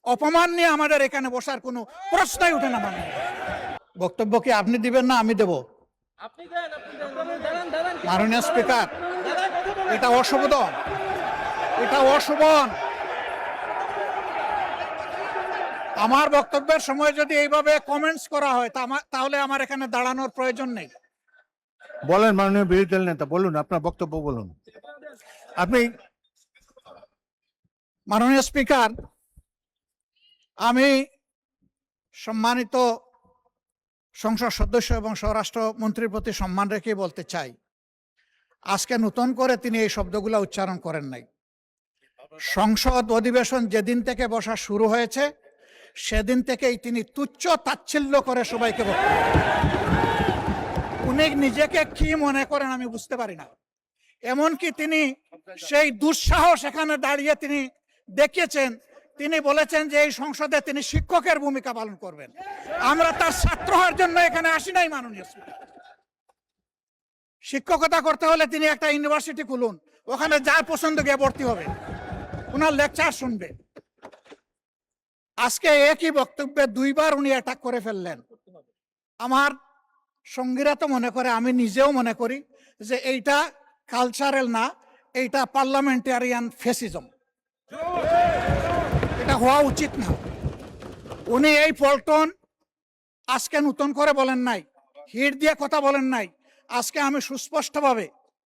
অপমান নিয়ে আমাদের এখানে বসার কোনো প্রশ্নই ওঠে না। বক্তব্য কি আপনি দিবেন না আমি দেব? মাননীয় স্পিকার, এটা অশোভন, এটা অশোভন। আমার বক্তব্যের সময় যদি এইভাবে কমেন্টস করা হয় তাহলে আমার এখানে দাঁড়ানোর প্রয়োজন নেই। বলেন মাননীয় বিরোধী দল নেতা, বলুন আপনার বক্তব্য বলুন। আপনি মাননীয় স্পিকার, আমি সম্মানিত সংসদ সদস্য এবং স্বরাষ্ট্রমন্ত্রীর প্রতি সম্মান রেখে বলতে চাই, আজকে নতুন করে তিনি এই শব্দগুলো উচ্চারণ করেন নাই। সংসদ অধিবেশন যেদিন থেকে বসা শুরু হয়েছে সেদিন থেকেই তিনি তুচ্ছ তাচ্ছিল্য করে সবাইকে বক্তব্য। উনি নিজেকে কি মনে করেন আমি বুঝতে পারি না। এমনকি তিনি সেই দুঃসাহস এখানে দাঁড়িয়ে তিনি দেখিয়েছেন, তিনি বলেছেন যে এই সংসদে তিনি শিক্ষকের ভূমিকা পালন করবেন। আমরা তার ছাত্র হওয়ার জন্য এখানে আসি নাই। মাননীয় স্পিকার, শিক্ষকতা করতে হলে তিনি একটা ইউনিভার্সিটি খুলুন, ওখানে যার পছন্দ গিয়ে ভর্তি হবে, ওনার লেকচার শুনবে। আজকে একই বক্তব্যে দুইবার উনি অ্যাটাক করে ফেললেন। আমার সঙ্গীরা তো মনে করে, আমি নিজেও মনে করি যে এইটা কালচারাল না, এইটা পার্লামেন্টারিয়ান ফেসিজম। এটা হওয়া উচিত না। উনি এই পল্টন আজকে নতুন করে বলেন নাই, হিট দিয়ে কথা বলেন নাই। আজকে আমি সুস্পষ্টভাবে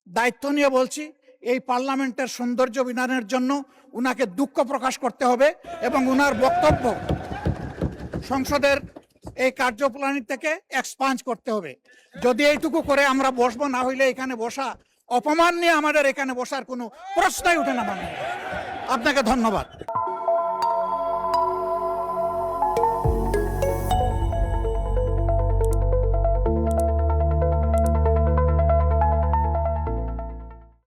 দায়িত্ব নিয়ে বলছি, এই পার্লামেন্টের সৌন্দর্য বিধানের জন্য উনাকে দুঃখ প্রকাশ করতে হবে এবং উনার বক্তব্য সংসদের এই কার্যপ্রণালী থেকে এক্সপান্স করতে হবে। যদি এইটুকু করে আমরা বসবো, না হইলে এখানে বসা অপমান নিয়ে আমাদের এখানে বসার কোনো প্রশ্নই ওঠে না। আপনাকে ধন্যবাদ।